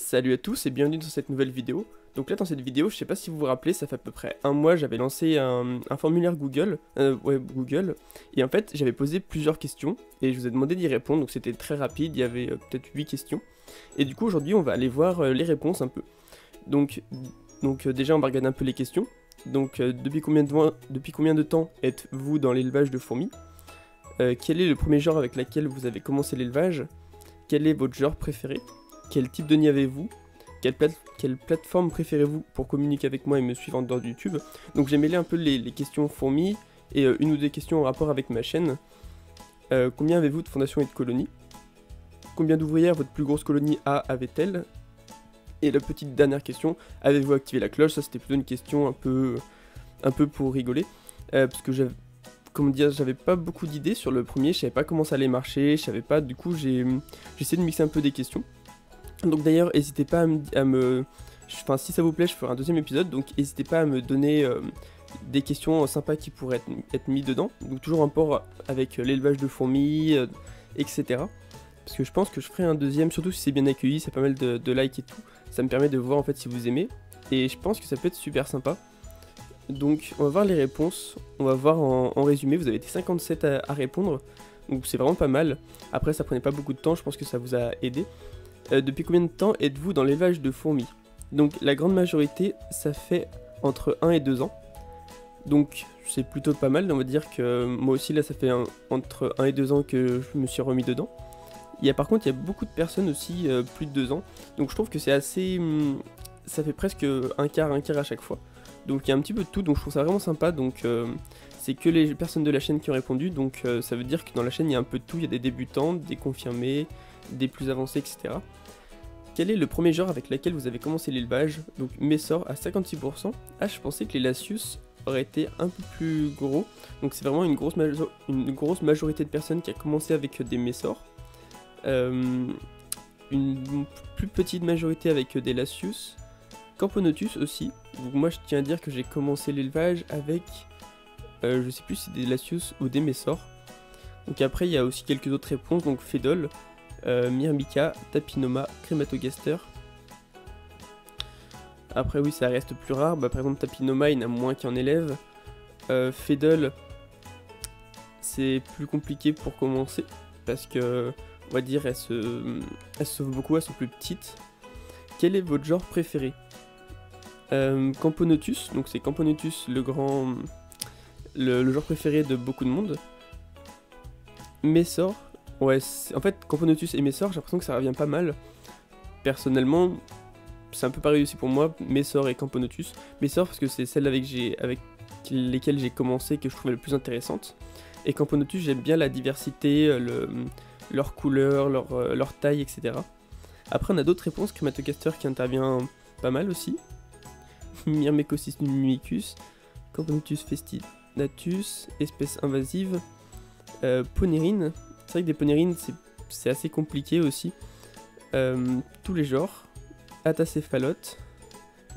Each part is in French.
Salut à tous et bienvenue dans cette nouvelle vidéo. Donc là dans cette vidéo, je sais pas si vous vous rappelez, ça fait à peu près un mois, j'avais lancé un formulaire Google, Google, et en fait j'avais posé plusieurs questions et je vous ai demandé d'y répondre, donc c'était très rapide, il y avait peut-être 8 questions. Et du coup aujourd'hui on va aller voir les réponses un peu. Donc déjà on va regarder un peu les questions. Donc depuis combien de temps êtes-vous dans l'élevage de fourmis? Quel est le premier genre avec lequel vous avez commencé l'élevage? Quel est votre genre préféré? Quel type de nid avez-vous? Quelle plateforme préférez-vous pour communiquer avec moi et me suivre en dehors de YouTube? Donc j'ai mêlé un peu les questions fourmis et une ou deux questions en rapport avec ma chaîne. Combien avez-vous de fondations et de colonies? Combien d'ouvrières votre plus grosse colonie A avait-elle? Et la petite dernière question, avez-vous activé la cloche? Ça c'était plutôt une question un peu pour rigoler. Parce que j'avais pas beaucoup d'idées sur le premier, je savais pas comment ça allait marcher, je savais pas, du coup j'ai essayé de mixer un peu des questions. Donc d'ailleurs, n'hésitez pas enfin si ça vous plaît, je ferai un deuxième épisode, donc n'hésitez pas à me donner des questions sympas qui pourraient être mis dedans. Donc toujours en rapport avec l'élevage de fourmis, etc. Parce que je pense que je ferai un deuxième, surtout si c'est bien accueilli, c'est pas mal de likes et tout. Ça me permet de voir en fait si vous aimez, et je pense que ça peut être super sympa. Donc on va voir les réponses, on va voir en résumé, vous avez été 57 à répondre, donc c'est vraiment pas mal. Après ça prenait pas beaucoup de temps, je pense que ça vous a aidé. Depuis combien de temps êtes-vous dans l'élevage de fourmis? Donc la grande majorité, ça fait entre 1 et 2 ans. Donc c'est plutôt pas mal, on va dire que moi aussi là ça fait entre 1 et 2 ans que je me suis remis dedans. Par contre il y a beaucoup de personnes aussi plus de 2 ans, donc je trouve que c'est assez... ça fait presque un quart à chaque fois. Donc il y a un petit peu de tout, donc je trouve ça vraiment sympa, donc c'est que les personnes de la chaîne qui ont répondu, donc ça veut dire que dans la chaîne il y a un peu de tout, il y a des débutants, des confirmés, des plus avancés, etc. Quel est le premier genre avec lequel vous avez commencé l'élevage? Donc Messor à 56%. Ah, je pensais que les Lasius auraient été un peu plus gros. Donc c'est vraiment une grosse majorité de personnes qui a commencé avec des Messor. Une plus petite majorité avec des Lasius. Camponotus aussi. Donc moi je tiens à dire que j'ai commencé l'élevage avec... je sais plus si c'est des Lasius ou des Messor. Donc après il y a aussi quelques autres réponses. Donc Fedol, Myrmica, Tapinoma, Crématogaster. Après oui ça reste plus rare, par exemple Tapinoma il y en a moins qui en élève. Fedol c'est plus compliqué pour commencer parce que on va dire elles se sauvent beaucoup, elles sont plus petites. Quel est votre genre préféré? Camponotus, donc c'est Camponotus le genre préféré de beaucoup de monde. Messor, ouais, en fait, Camponotus et Messor, j'ai l'impression que ça revient pas mal. Personnellement, c'est un peu pareil aussi pour moi, Messor et Camponotus. Messor parce que c'est celle avec lesquelles j'ai commencé que je trouvais le plus intéressante. Et Camponotus, j'aime bien la diversité, leur couleur, leur taille, etc. Après, on a d'autres réponses, Crématogaster qui intervient pas mal aussi. Myrmecosis numicus, Camponotus festinatus, espèce invasive, Ponérine. C'est vrai que des ponérines c'est assez compliqué aussi. Tous les genres, Atacéphalote,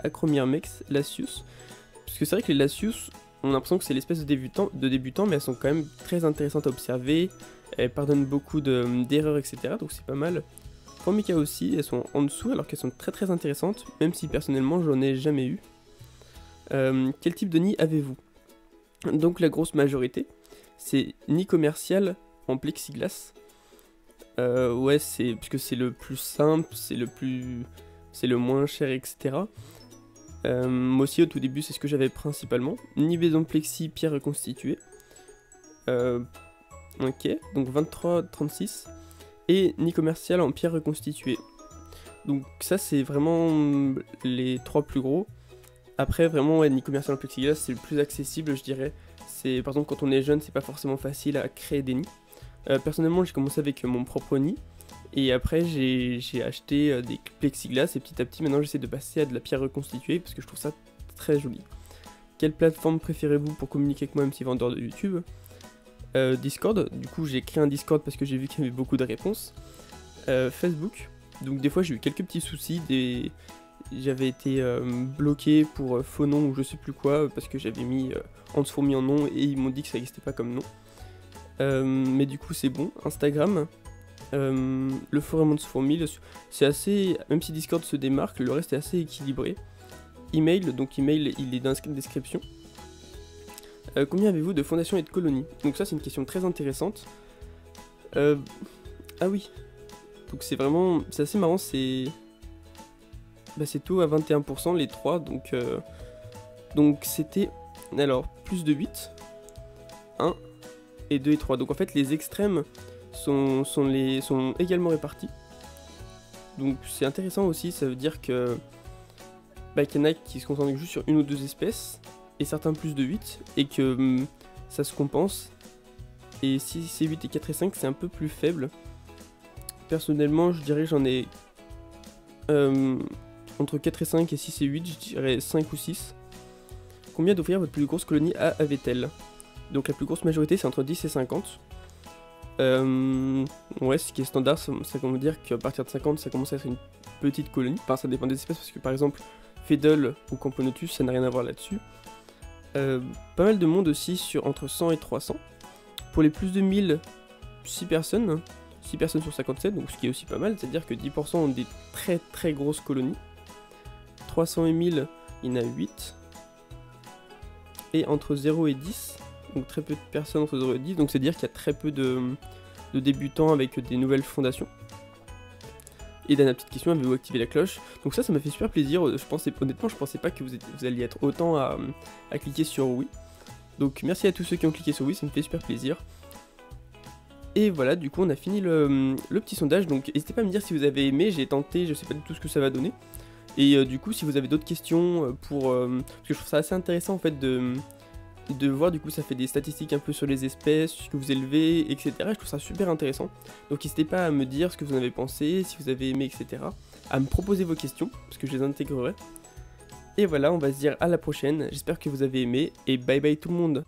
Acromyrmex, Lasius. Parce que c'est vrai que les Lasius, on a l'impression que c'est l'espèce de débutants, mais elles sont quand même très intéressantes à observer. Elles pardonnent beaucoup d'erreurs, etc. Donc c'est pas mal. Formica aussi, elles sont en dessous alors qu'elles sont très intéressantes, même si personnellement j'en ai jamais eu. Quel type de nid avez-vous? Donc la grosse majorité, c'est nid commercial en plexiglas. Ouais, puisque c'est le plus simple, c'est le moins cher, etc. Moi aussi au tout début c'est ce que j'avais principalement. Nid maison plexi pierre reconstituée. Ok, donc 23-36. Et nid commercial en pierre reconstituée. Donc ça c'est vraiment les trois plus gros. Après vraiment ouais, nid commercial en plexiglas c'est le plus accessible je dirais. C'est par exemple quand on est jeune c'est pas forcément facile à créer des nids. Personnellement j'ai commencé avec mon propre nid. Et après j'ai acheté des plexiglas et petit à petit maintenant j'essaie de passer à de la pierre reconstituée parce que je trouve ça très joli. Quelle plateforme préférez-vous pour communiquer avec moi même si en dehors de YouTube? Discord, du coup j'ai créé un Discord parce que j'ai vu qu'il y avait beaucoup de réponses. Facebook, donc des fois j'ai eu quelques petits soucis, j'avais été bloqué pour faux nom ou je sais plus quoi parce que j'avais mis Fourmi en nom et ils m'ont dit que ça n'existait pas comme nom. Mais du coup c'est bon. Instagram, Le forum de fourmi, c'est assez, même si Discord se démarque, le reste est assez équilibré. Email, donc email il est dans la description. Combien avez-vous de fondations et de colonies? Donc ça c'est une question très intéressante. Ah oui, donc c'est vraiment, c'est assez marrant, c'est tout à 21% les 3, donc c'était, alors, plus de 8, 1 et 2 et 3. Donc en fait les extrêmes sont également répartis. Donc c'est intéressant aussi, ça veut dire que qu'il y en a qui se concentrent juste sur une ou deux espèces, et certains plus de 8, et que ça se compense. Et 6 et 8 et 4 et 5 c'est un peu plus faible. Personnellement je dirais j'en ai entre 4 et 5 et 6 et 8, je dirais 5 ou 6. Combien d'ouvrières votre plus grosse colonie avait-elle? Donc la plus grosse majorité c'est entre 10 et 50. Ouais, ce qui est standard, ça veut dire qu'à partir de 50 ça commence à être une petite colonie. Enfin ça dépend des espèces parce que par exemple Fiddle ou Camponotus ça n'a rien à voir là-dessus. Pas mal de monde aussi sur entre 100 et 300. Pour les plus de 1000, 6 personnes. 6 personnes sur 57, donc ce qui est aussi pas mal, c'est-à-dire que 10% ont des très très grosses colonies. 300 et 1000, il y en a 8. Et entre 0 et 10, donc très peu de personnes entre 0 et 10, donc c'est-à-dire qu'il y a très peu de débutants avec des nouvelles fondations. Et dernière petite question, avez-vous activé la cloche? Donc ça m'a fait super plaisir, honnêtement je pensais pas que vous alliez être autant à cliquer sur oui. Donc merci à tous ceux qui ont cliqué sur oui, ça me fait super plaisir. Et voilà, du coup on a fini le petit sondage, donc n'hésitez pas à me dire si vous avez aimé, j'ai tenté, je sais pas du tout ce que ça va donner. Et du coup si vous avez d'autres questions parce que je trouve ça assez intéressant en fait de voir, du coup ça fait des statistiques un peu sur les espèces, ce que vous élevez, etc. Je trouve ça super intéressant. Donc n'hésitez pas à me dire ce que vous en avez pensé, si vous avez aimé, etc. À me proposer vos questions, parce que je les intégrerai. Et voilà, on va se dire à la prochaine, j'espère que vous avez aimé, et bye bye tout le monde.